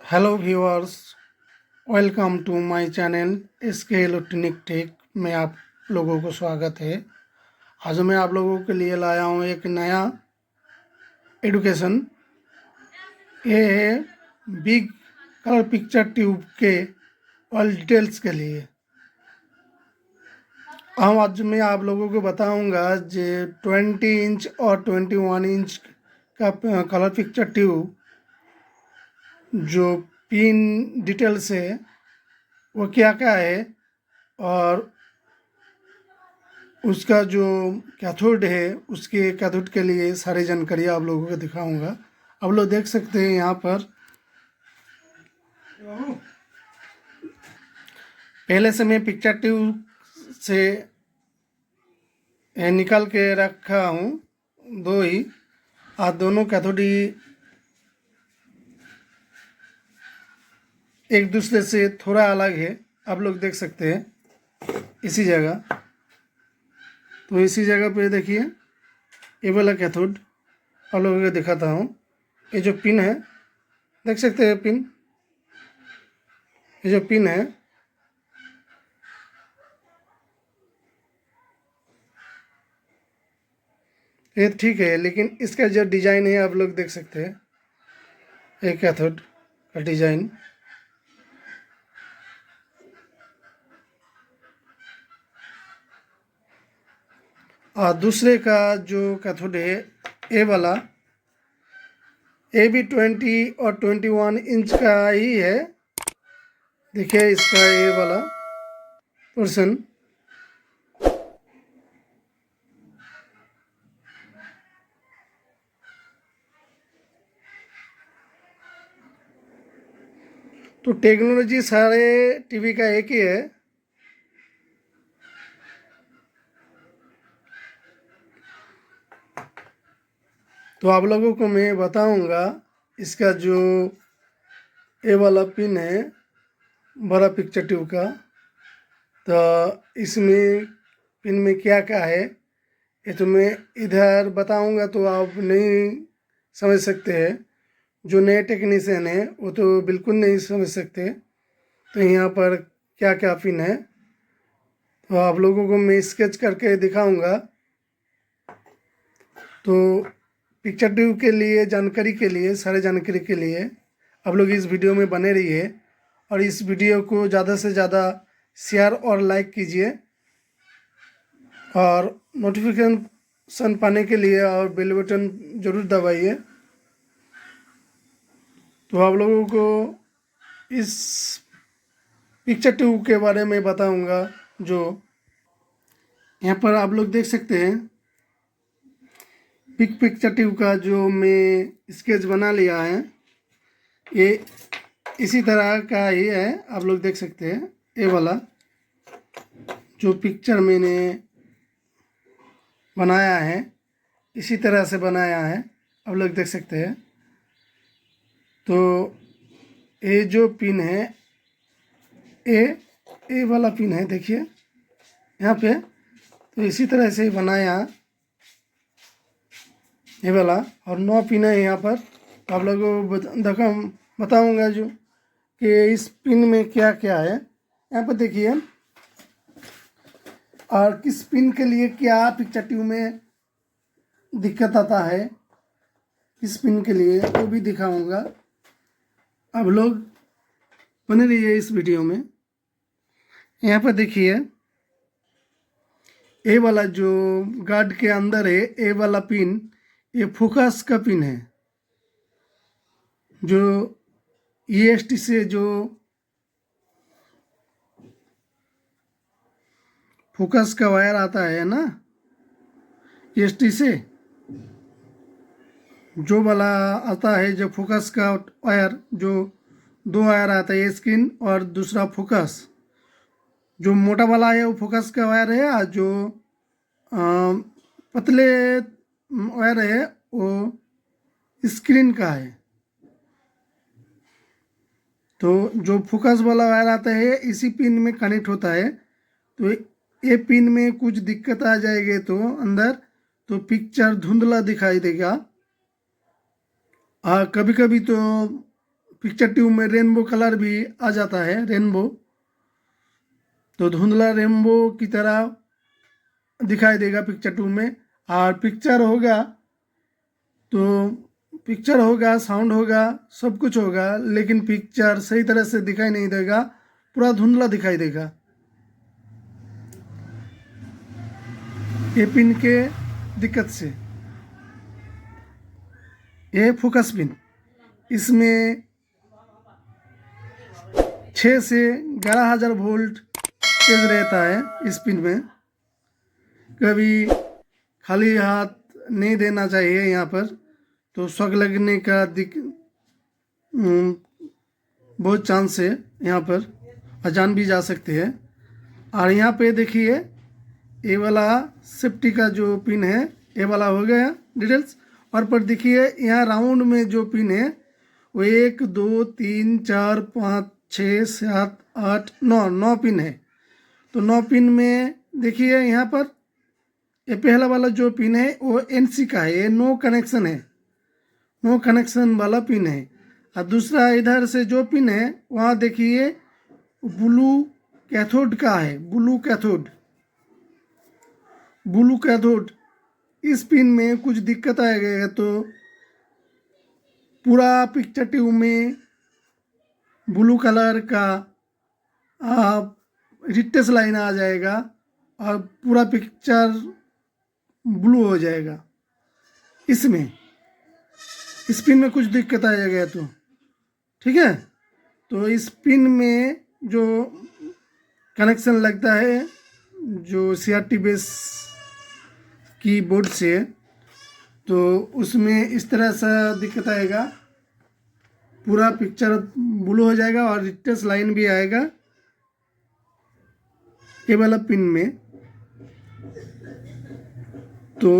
Hello viewers, welcome to my channel SK electronic tech में आप लोगों को स्वागत है। आज मैं आप लोगों के लिए लाया हूँ एक नया एडुकेशन। ये है बिग कलर पिक्चर ट्यूब के ऑल डिटेल्स के लिए। हम आज मैं आप लोगों को बताऊंगा जो 20 इंच और 21 इंच का कलर पिक्चर ट्यूब जो पिन डिटेल्स है वो क्या क्या है, और उसका जो कैथोड है उसके कैथोड के लिए सारी जानकारी आप लोगों को दिखाऊंगा। आप लोग देख सकते हैं यहाँ पर पहले से मैं पिक्चर ट्यूब से निकाल के रखा हूँ दो ही, और दोनों कैथोड ही एक दूसरे से थोड़ा अलग है। आप लोग देख सकते हैं इसी जगह। तो इसी जगह पे देखिए ये वाला कैथोड आप लोगों को दिखाता हूँ। ये जो पिन है देख सकते हैं पिन, ये जो पिन है ये ठीक है, लेकिन इसका जो डिज़ाइन है आप लोग देख सकते हैं, एक कैथोड का डिज़ाइन। और दूसरे का जो कैथोड है ए वाला, ए भी 20 और 21 इंच का ही है। देखिए इसका ए वाला पोर्शन तो टेक्नोलॉजी सारे टीवी का एक ही है। तो आप लोगों को मैं बताऊंगा इसका जो ए वाला पिन है बड़ा पिक्चर ट्यूब का, तो इसमें पिन में क्या क्या है ये तो मैं इधर बताऊंगा तो आप नहीं समझ सकते हैं। जो नए टेक्नीशियन है वो तो बिल्कुल नहीं समझ सकते। तो यहाँ पर क्या क्या पिन है तो आप लोगों को मैं स्केच करके दिखाऊंगा। तो पिक्चर ट्यूब के लिए जानकारी के लिए, सारे जानकारी के लिए आप लोग इस वीडियो में बने रहिए, और इस वीडियो को ज़्यादा से ज़्यादा शेयर और लाइक कीजिए, और नोटिफिकेशन पाने के लिए और बेल बटन ज़रूर दबाइए। तो आप लोगों को इस पिक्चर ट्यूब के बारे में बताऊंगा। जो यहाँ पर आप लोग देख सकते हैं पिक्चर ट्यूब का जो मैं स्केच बना लिया है, ये इसी तरह का ही है। आप लोग देख सकते हैं ये वाला जो पिक्चर मैंने बनाया है इसी तरह से बनाया है, आप लोग देख सकते हैं। तो ये जो पिन है ए वाला पिन है, देखिए यहाँ पे। तो इसी तरह से बनाया ये वाला, और 9 पिन है यहाँ पर। आप लोगों को बताऊँगा जो कि इस पिन में क्या क्या है। यहाँ पर देखिए, और किस पिन के लिए क्या पिक्चर ट्यूब में दिक्कत आता है, किस पिन के लिए वो भी दिखाऊंगा। आप लोग बने रहिए इस वीडियो में। यहाँ पर देखिए ए वाला जो गार्ड के अंदर है, ए वाला पिन ये फोकस का पिन है। जो EST से जो फोकस का वायर आता है ना, EST से जो वाला आता है, जो फोकस का वायर, जो 2 वायर आता है, स्क्रीन और दूसरा फोकस। जो मोटा वाला है वो फोकस का वायर है, और जो पतले वायर है वो स्क्रीन का है। तो जो फोकस वाला वायर आता है इसी पिन में कनेक्ट होता है। तो ये पिन में कुछ दिक्कत आ जाएगी तो अंदर तो पिक्चर धुंधला दिखाई देगा। कभी कभी तो पिक्चर ट्यूब में रेनबो कलर भी आ जाता है, रेनबो। तो धुंधला रेनबो की तरह दिखाई देगा पिक्चर ट्यूब में। और पिक्चर होगा तो पिक्चर होगा, साउंड होगा, सब कुछ होगा, लेकिन पिक्चर सही तरह से दिखाई नहीं देगा, पूरा धुंधला दिखाई देगा। ये पिन के दिक्कत से। ये फोकस पिन, इसमें 6 से 11,000 वोल्ट तेज रहता है इस पिन में। कभी खाली हाथ नहीं देना चाहिए यहाँ पर, तो शॉक लगने का बहुत चांस है, यहाँ पर जान भी जा सकते हैं। और यहाँ पे देखिए ये वाला सेफ्टी का जो पिन है, ये वाला हो गया डिटेल्स। और पर देखिए यहाँ राउंड में जो पिन है वो 1 2 3 4 5 6 7 8 9 पिन है। तो 9 पिन में देखिए यहाँ पर ये पहला वाला जो पिन है वो NC का है, ये नो कनेक्शन है, नो कनेक्शन वाला पिन है। और दूसरा इधर से जो पिन है वहाँ देखिए ब्लू कैथोड का है, ब्लू कैथोड, ब्लू कैथोड। इस पिन में कुछ दिक्कत आएगा तो पूरा पिक्चर ट्यूब में ब्लू कलर का रिटेस लाइन आ जाएगा और पूरा पिक्चर ब्लू हो जाएगा। इसमें इस पिन में कुछ दिक्कत आ जाएगा तो ठीक है। तो इस पिन में जो कनेक्शन लगता है जो CRT बेस की बोर्ड से, तो उसमें इस तरह सा दिक्कत आएगा, पूरा पिक्चर ब्लू हो जाएगा और रिटेस लाइन भी आएगा ये वाला पिन में। तो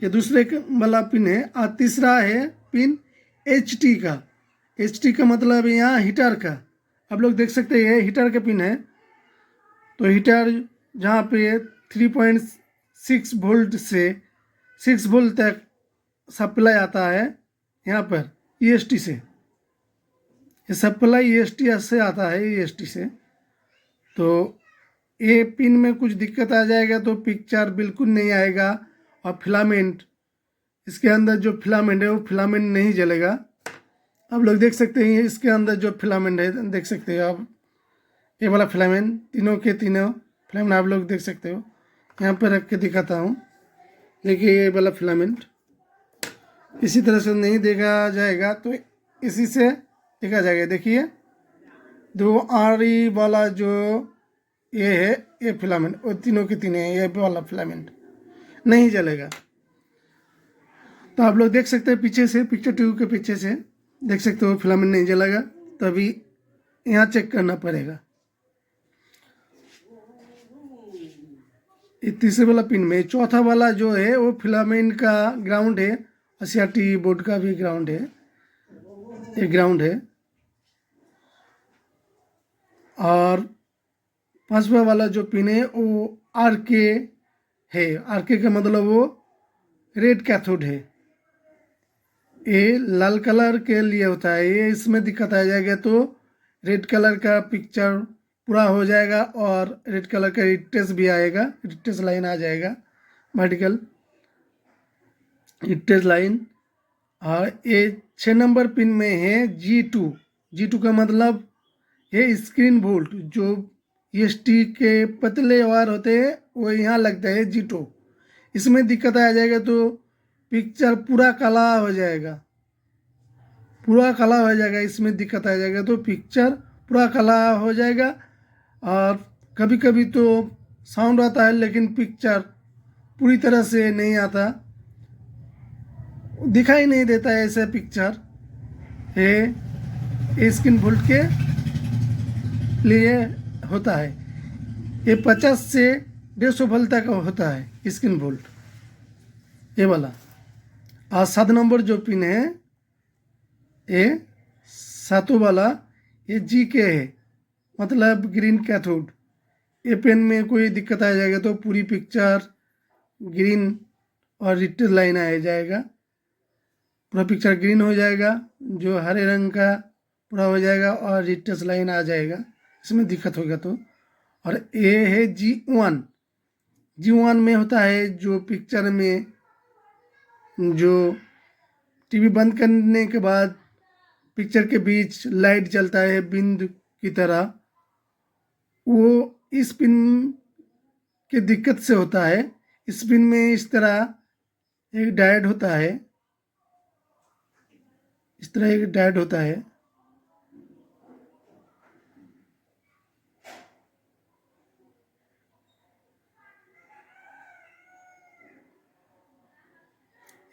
ये दूसरे वाला पिन है। और तीसरा है पिन HT का। HT का मतलब यहाँ हीटर का, आप लोग देख सकते हैं हीटर का पिन है। तो हीटर जहाँ पे 3.6 वोल्ट से 6 वोल्ट तक सप्लाई आता है, यहाँ पर EST से, ये सप्लाई EST से आता है, EST से। तो ये पिन में कुछ दिक्कत आ जाएगा तो पिक्चर बिल्कुल नहीं आएगा। और फिलामेंट, इसके अंदर जो फिलामेंट है वो फिलामेंट नहीं जलेगा। आप लोग देख सकते हैं इसके अंदर जो फिलामेंट है, देख सकते हो आप, ये वाला फिलामेंट, तीनों के तीनों फिलामेंट आप लोग देख सकते हो। यहाँ पर रख के दिखाता हूँ, देखिए ये वाला फिलामेंट इसी तरह से नहीं देखा जाएगा तो इसी से देखा जाएगा। देखिए 2 आरी वाला जो ये है, ये फिलामेंट, और तीनों के तीनों ये वाला फिलामेंट नहीं जलेगा। तो आप लोग देख सकते हैं पीछे से, पिक्चर ट्यूब के पीछे से देख सकते हो फिलामेंट नहीं जलेगा। तो अभी यहाँ चेक करना पड़ेगा। ये तीसरे वाला पिन में चौथा वाला जो है वो फिलामेंट का ग्राउंड है, और CRT बोर्ड का भी ग्राउंड है, ये ग्राउंड है। और पांचवा वाला जो पिन है वो RK है। RK का मतलब वो रेड कैथोड है, ये लाल कलर के लिए होता है। ये इसमें दिक्कत आ जाएगा तो रेड कलर का पिक्चर पूरा हो जाएगा और रेड कलर का रिटेस भी आएगा, रिटेस लाइन आ जाएगा, वर्टिकल रिटेस लाइन। और ये 6 नंबर पिन में है G2। G2 का मतलब ये स्क्रीन वोल्ट, जो EST के पतले वायर होते हैं वो यहाँ लगता है G2। इसमें दिक्कत आ जाएगा तो पिक्चर पूरा काला हो जाएगा, पूरा काला हो जाएगा। इसमें दिक्कत आ जाएगा तो पिक्चर पूरा काला हो जाएगा। और कभी कभी तो साउंड आता है लेकिन पिक्चर पूरी तरह से नहीं आता, दिखाई नहीं देता है ऐसा पिक्चर। ये स्क्रीन वोल्ट के लिए होता है। ये 50 से 150 वोल्ट तक होता है स्क्रीन वोल्ट, ये वाला। और 7 नंबर जो पिन है, ये 7वां वाला, ये GK है, मतलब ग्रीन कैथोड। ये पेन में कोई दिक्कत आ जाएगा तो पूरी पिक्चर ग्रीन और रिटेल लाइन आ जाएगा, पूरा पिक्चर ग्रीन हो जाएगा। जो हरे रंग का पूरा हो जाएगा और रिटच लाइन आ जाएगा, इसमें दिक्कत होगा तो। और ये है G1 में होता है जो पिक्चर में जो टीवी बंद करने के बाद पिक्चर के बीच लाइट जलता है बिंदु की तरह, वो इस पिन की दिक्कत से होता है। इस पिन में इस तरह एक डायोड होता है, इस तरह एक डायोड होता है।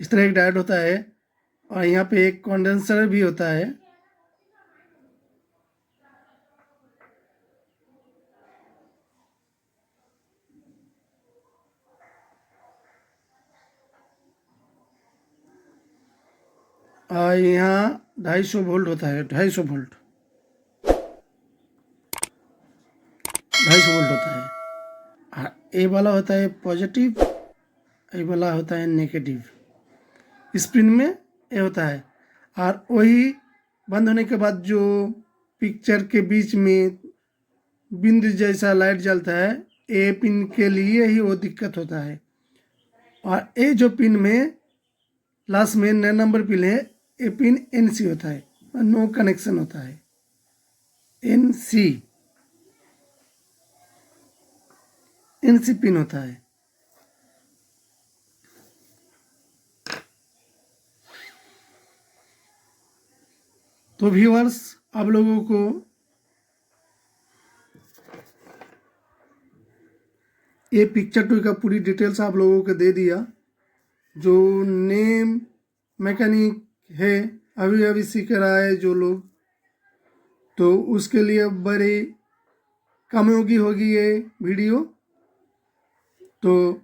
इस तरह एक डायोड होता है और यहाँ पे एक कंडेंसर भी होता है। और यहाँ 250 वोल्ट होता है, 250 वोल्ट, 250 वोल्ट होता है। ए वाला होता है पॉजिटिव, ए वाला होता है नेगेटिव। इस पिन में ए होता है और वही बंद होने के बाद जो पिक्चर के बीच में बिंदु जैसा लाइट जलता है, ए पिन के लिए ही वो दिक्कत होता है। और ए जो पिन में लास्ट में 9 नंबर पिन है, ए पिन NC होता है, नो कनेक्शन होता है, NC पिन होता है। तो व्यूअर्स, आप लोगों को ये पिक्चर टू का पूरी डिटेल्स आप लोगों को दे दिया। जो नेम मैकेनिक है, अभी सीख रहा है जो लोग, तो उसके लिए बड़ी कामयोगी होगी ये वीडियो। तो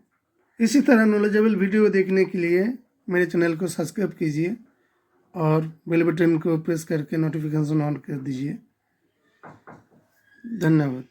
इसी तरह नॉलेजेबल वीडियो देखने के लिए मेरे चैनल को सब्सक्राइब कीजिए और बेल बटन को प्रेस करके नोटिफिकेशन ऑन कर दीजिए। धन्यवाद।